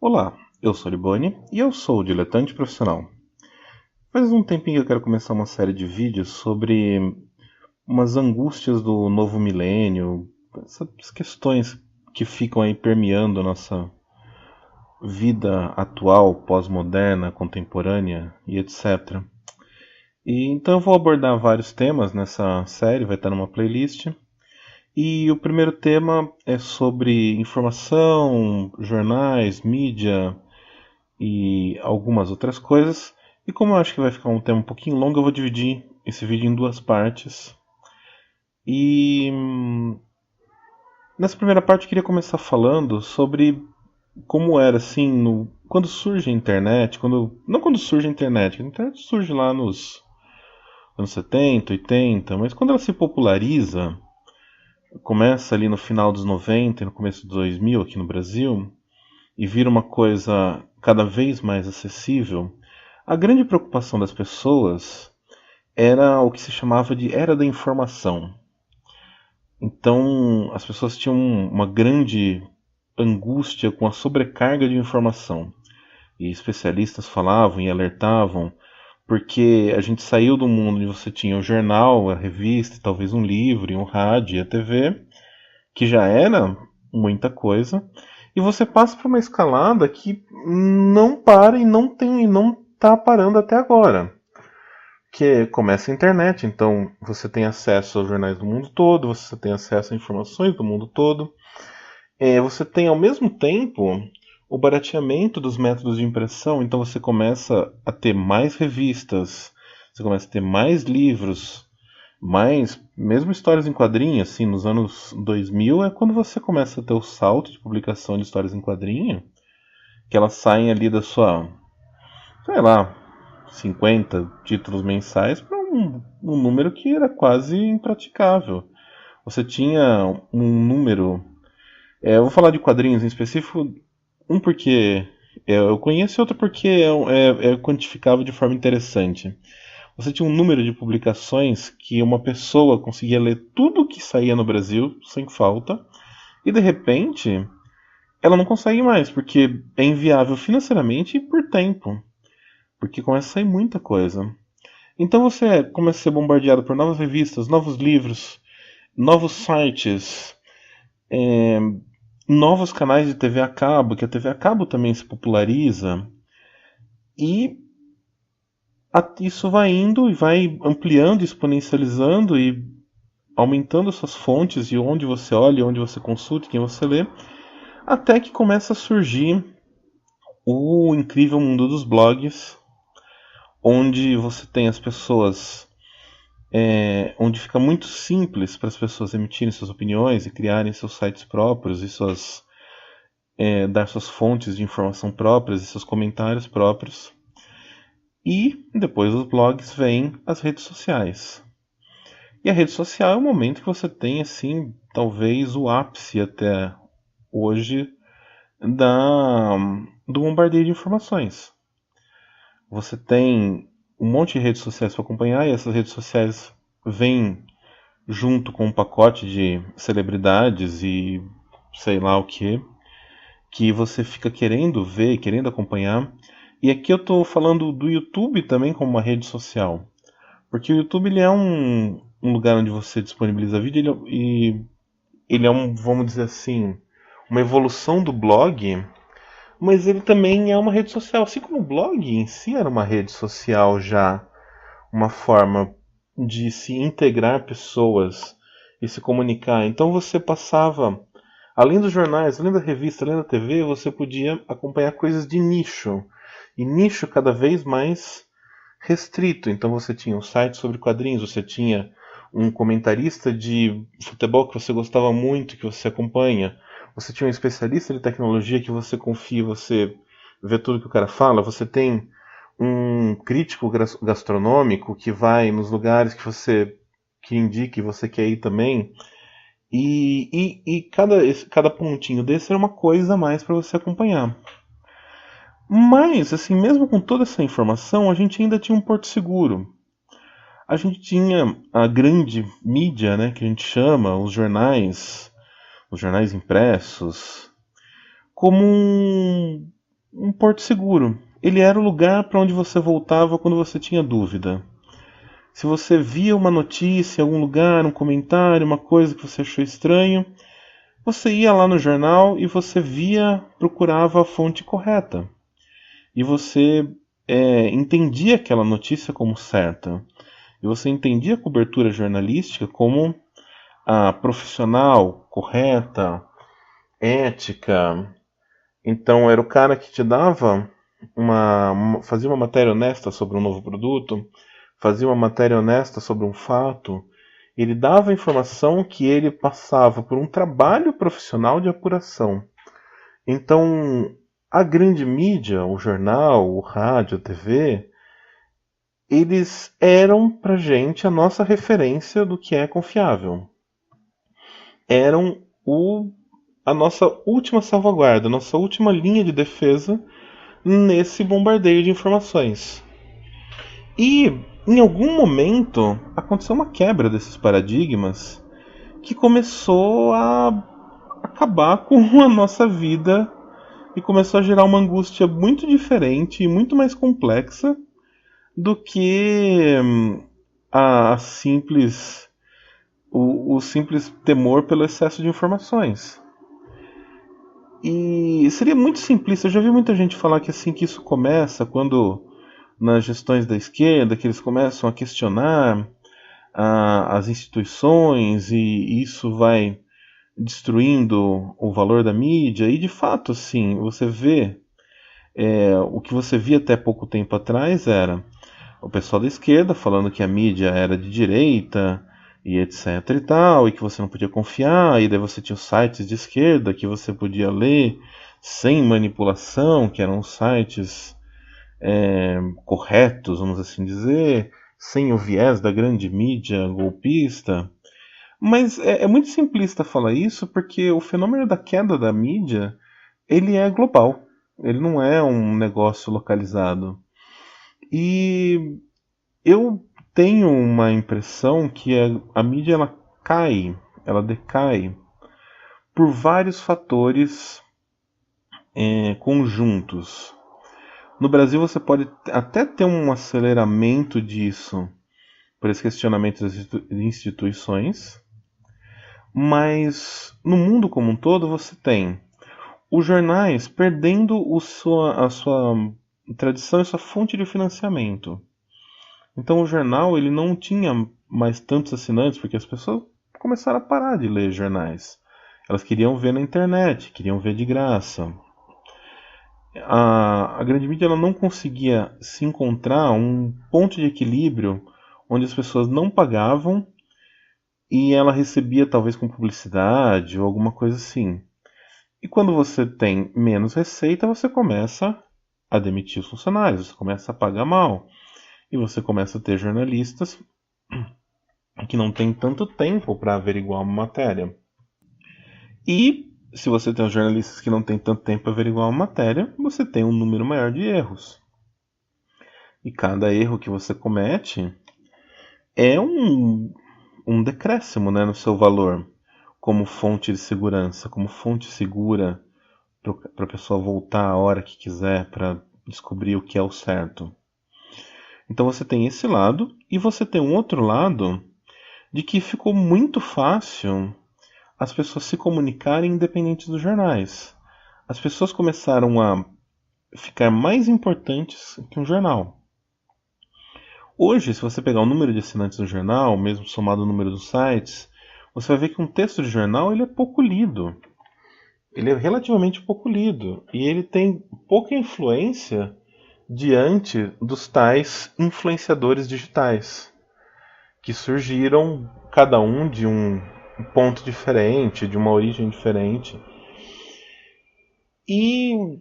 Olá, eu sou o Liboni e eu sou o diletante profissional. Faz um tempinho que eu quero começar uma série de vídeos sobre umas angústias do novo milênio, essas questões que ficam aí permeando a nossa vida atual, pós-moderna, contemporânea e etc. E então eu vou abordar vários temas nessa série, vai estar numa playlist. E o primeiro tema é sobre informação, jornais, mídia, e algumas outras coisas. E como eu acho que vai ficar um tema um pouquinho longo, eu vou dividir esse vídeo em duas partes. E nessa primeira parte eu queria começar falando sobre como era assim quando surge a internet, não quando surge a internet surge lá nos anos 70, 80, mas quando ela se populariza, começa ali no final dos 90 e no começo dos 2000 aqui no Brasil, e vira uma coisa cada vez mais acessível. A grande preocupação das pessoas era o que se chamava de era da informação. Então, as pessoas tinham uma grande angústia com a sobrecarga de informação. E especialistas falavam e alertavam, porque a gente saiu do mundo onde você tinha o jornal, a revista, talvez um livro, um rádio e a TV, que já era muita coisa, e você passa por uma escalada que não para e não está parando até agora. Que começa a internet, então você tem acesso aos jornais do mundo todo, você tem acesso a informações do mundo todo. Você tem ao mesmo tempo o barateamento dos métodos de impressão, então você começa a ter mais revistas, você começa a ter mais livros, mais, mesmo histórias em quadrinhos, assim, nos anos 2000 é quando você começa a ter o salto de publicação de histórias em quadrinho, que elas saem ali da sua, sei lá, 50 títulos mensais para um número que era quase impraticável. Você tinha um número. Eu vou falar de quadrinhos em específico, um porque eu conheço e outro porque é quantificável de forma interessante. Você tinha um número de publicações que uma pessoa conseguia ler tudo que saía no Brasil, sem falta, e de repente ela não consegue mais, porque é inviável financeiramente e por tempo. Porque começa a sair muita coisa. Então você começa a ser bombardeado por novas revistas, novos livros, novos sites, é, novos canais de TV a cabo, que a TV a cabo também se populariza. E isso vai indo e vai ampliando, exponencializando e aumentando suas fontes de onde você olha, onde você consulta, quem você lê, até que começa a surgir o incrível mundo dos blogs, onde você tem as pessoas, onde fica muito simples para as pessoas emitirem suas opiniões e criarem seus sites próprios e dar suas fontes de informação próprias e seus comentários próprios. E depois dos blogs vêm as redes sociais. E a rede social é o momento que você tem, assim, talvez o ápice até hoje da, do bombardeio de informações. Você tem um monte de redes sociais para acompanhar e essas redes sociais vêm junto com um pacote de celebridades e sei lá o que você fica querendo ver, querendo acompanhar. E aqui eu estou falando do YouTube também como uma rede social. Porque o YouTube ele é um lugar onde você disponibiliza vídeo e ele é vamos dizer assim, uma evolução do blog, mas ele também é uma rede social. Assim como o blog em si era uma rede social já, uma forma de se integrar pessoas e se comunicar. Então você passava, além dos jornais, além da revista, além da TV, você podia acompanhar coisas de nicho. E nicho cada vez mais restrito. Então você tinha um site sobre quadrinhos, você tinha um comentarista de futebol que você gostava muito, que você acompanha. Você tinha um especialista de tecnologia que você confia, você vê tudo que o cara fala. Você tem um crítico gastronômico que vai nos lugares que indique você quer ir também. E cada pontinho desse era uma coisa a mais para você acompanhar. Mas, assim, mesmo com toda essa informação, a gente ainda tinha um porto seguro. A gente tinha a grande mídia, né, que a gente chama, os jornais impressos, como um porto seguro. Ele era o lugar para onde você voltava quando você tinha dúvida. Se você via uma notícia em algum lugar, um comentário, uma coisa que você achou estranho, você ia lá no jornal e você via, procurava a fonte correta. E você entendia aquela notícia como certa. E você entendia a cobertura jornalística como a profissional, correta, ética. Então era o cara que te dava fazia uma matéria honesta sobre um novo produto, fazia uma matéria honesta sobre um fato. Ele dava a informação que ele passava por um trabalho profissional de apuração. Então, a grande mídia, o jornal, o rádio, a TV, eles eram pra gente a nossa referência do que é confiável. Eram a nossa última salvaguarda, a nossa última linha de defesa nesse bombardeio de informações. E em algum momento aconteceu uma quebra desses paradigmas que começou a acabar com a nossa vida e começou a gerar uma angústia muito diferente e muito mais complexa do que a simples o simples temor pelo excesso de informações. E seria muito simplista, eu já vi muita gente falar que assim que isso começa, quando nas gestões da esquerda, que eles começam a questionar as instituições e isso vai destruindo o valor da mídia, e de fato, assim, você vê o que você via até pouco tempo atrás era o pessoal da esquerda falando que a mídia era de direita e etc e tal, e que você não podia confiar, e daí você tinha os sites de esquerda que você podia ler sem manipulação, que eram sites corretos, vamos assim dizer, sem o viés da grande mídia golpista. Mas é muito simplista falar isso porque o fenômeno da queda da mídia ele é global, ele não é um negócio localizado. E eu tenho uma impressão que a mídia ela cai, ela decai por vários fatores conjuntos. No Brasil você pode até ter um aceleramento disso por esse questionamento das instituições, mas no mundo como um todo você tem os jornais perdendo a sua tradição e sua fonte de financiamento. Então o jornal ele não tinha mais tantos assinantes porque as pessoas começaram a parar de ler jornais. Elas queriam ver na internet, queriam ver de graça. A grande mídia ela não conseguia se encontrar um ponto de equilíbrio onde as pessoas não pagavam e ela recebia talvez com publicidade ou alguma coisa assim. E quando você tem menos receita, você começa a demitir os funcionários, você começa a pagar mal. E você começa a ter jornalistas que não têm tanto tempo para averiguar uma matéria. E se você tem os jornalistas que não têm tanto tempo para averiguar uma matéria, você tem um número maior de erros. E cada erro que você comete é um decréscimo, né, no seu valor como fonte de segurança, como fonte segura para a pessoa voltar a hora que quiser para descobrir o que é o certo. Então você tem esse lado e você tem um outro lado de que ficou muito fácil as pessoas se comunicarem independentes dos jornais. As pessoas começaram a ficar mais importantes que um jornal. Hoje, se você pegar o número de assinantes do jornal, mesmo somado ao número dos sites, você vai ver que um texto de jornal ele é pouco lido. Ele é relativamente pouco lido. E ele tem pouca influência diante dos tais influenciadores digitais, que surgiram cada um de um ponto diferente, de uma origem diferente. E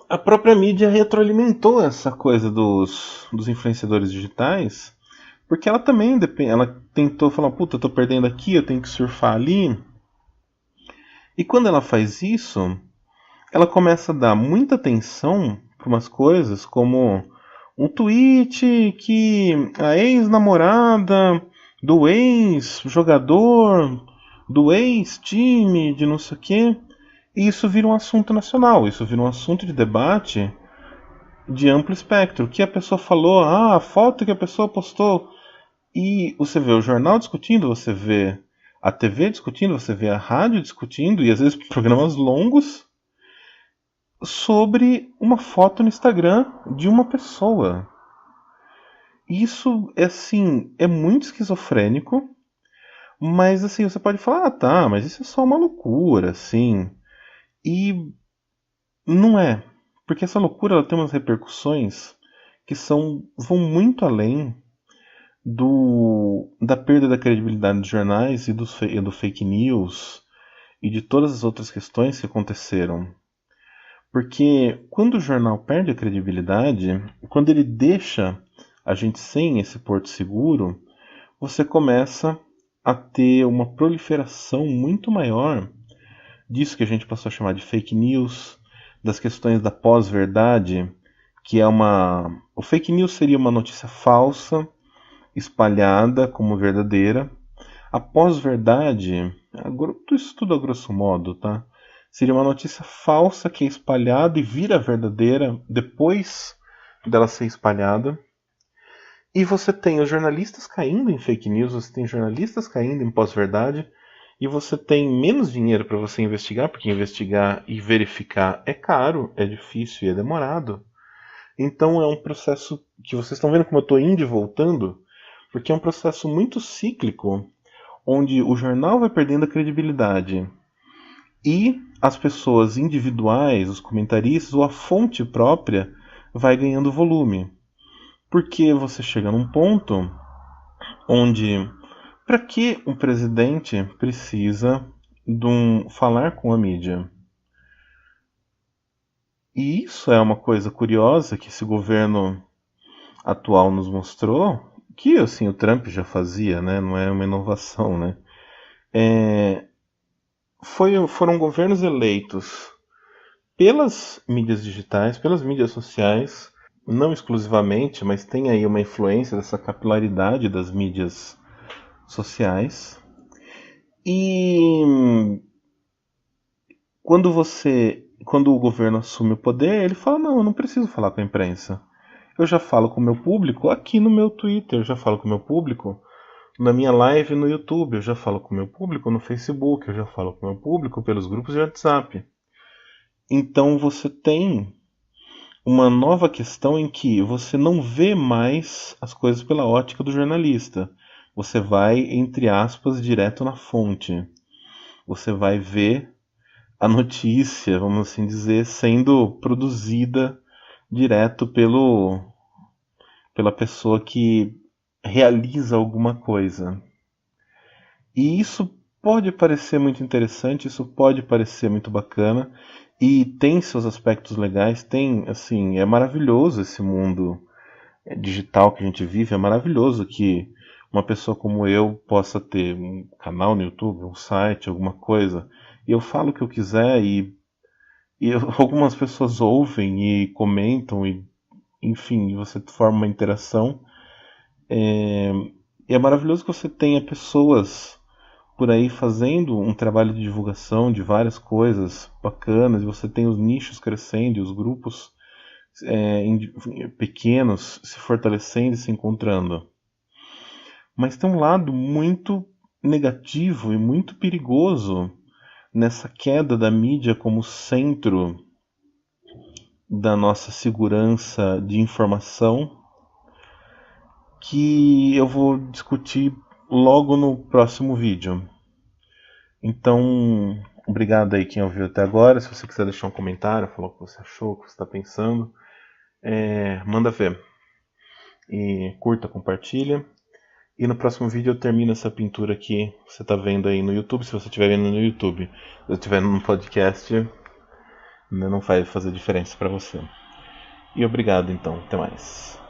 a própria mídia retroalimentou essa coisa dos influenciadores digitais, porque ela também ela tentou falar, puta, eu tô perdendo aqui, eu tenho que surfar ali. E quando ela faz isso, ela começa a dar muita atenção para umas coisas como um tweet que a ex-namorada do ex-jogador, do ex-time de não sei o quê. E isso vira um assunto nacional, isso vira um assunto de debate de amplo espectro. O que a pessoa falou, a foto que a pessoa postou. E você vê o jornal discutindo, você vê a TV discutindo, você vê a rádio discutindo, e às vezes programas longos sobre uma foto no Instagram de uma pessoa. Isso é assim, é muito esquizofrênico, mas assim, você pode falar, tá, mas isso é só uma loucura, assim. E não é, porque essa loucura ela tem umas repercussões que vão muito além da perda da credibilidade dos jornais e do fake news e de todas as outras questões que aconteceram. Porque quando o jornal perde a credibilidade, quando ele deixa a gente sem esse porto seguro, você começa a ter uma proliferação muito maior disso que a gente passou a chamar de fake news, das questões da pós-verdade, que é uma. O fake news seria uma notícia falsa espalhada como verdadeira. A pós-verdade, isso tudo a grosso modo, tá? Seria uma notícia falsa que é espalhada e vira verdadeira depois dela ser espalhada. E você tem os jornalistas caindo em fake news, você tem jornalistas caindo em pós-verdade, e você tem menos dinheiro para você investigar, porque investigar e verificar é caro, é difícil e é demorado. Então é um processo que vocês estão vendo como eu estou indo e voltando, porque é um processo muito cíclico, onde o jornal vai perdendo a credibilidade e as pessoas individuais, os comentaristas ou a fonte própria vai ganhando volume. Porque você chega num ponto onde para que um presidente precisa falar com a mídia? E isso é uma coisa curiosa que esse governo atual nos mostrou, que assim o Trump já fazia, né? Não é uma inovação, né? Foram governos eleitos pelas mídias digitais, pelas mídias sociais, não exclusivamente, mas tem aí uma influência dessa capilaridade das mídias sociais. E quando o governo assume o poder, ele fala: não, eu não preciso falar com a imprensa. Eu já falo com o meu público aqui no meu Twitter, eu já falo com o meu público na minha live no YouTube, eu já falo com o meu público no Facebook, eu já falo com o meu público pelos grupos de WhatsApp. Então você tem uma nova questão em que você não vê mais as coisas pela ótica do jornalista. Você vai, entre aspas, direto na fonte. Você vai ver a notícia, vamos assim dizer, sendo produzida direto pela pessoa que realiza alguma coisa. E isso pode parecer muito interessante, isso pode parecer muito bacana, e tem seus aspectos legais, tem, assim, é maravilhoso esse mundo digital que a gente vive, é maravilhoso que uma pessoa como eu possa ter um canal no YouTube, um site, alguma coisa, e eu falo o que eu quiser algumas pessoas ouvem e comentam e enfim, você forma uma interação. E é maravilhoso que você tenha pessoas por aí fazendo um trabalho de divulgação de várias coisas bacanas, e você tem os nichos crescendo e os grupos pequenos se fortalecendo e se encontrando. Mas tem um lado muito negativo e muito perigoso nessa queda da mídia como centro da nossa segurança de informação, que eu vou discutir logo no próximo vídeo. Então, obrigado aí quem ouviu até agora. Se você quiser deixar um comentário, falar o que você achou, o que você está pensando, manda ver. E curta, compartilha. E no próximo vídeo eu termino essa pintura aqui que você está vendo aí no YouTube, se você estiver vendo no YouTube. Se eu estiver no podcast, não vai fazer diferença para você. E obrigado então, até mais.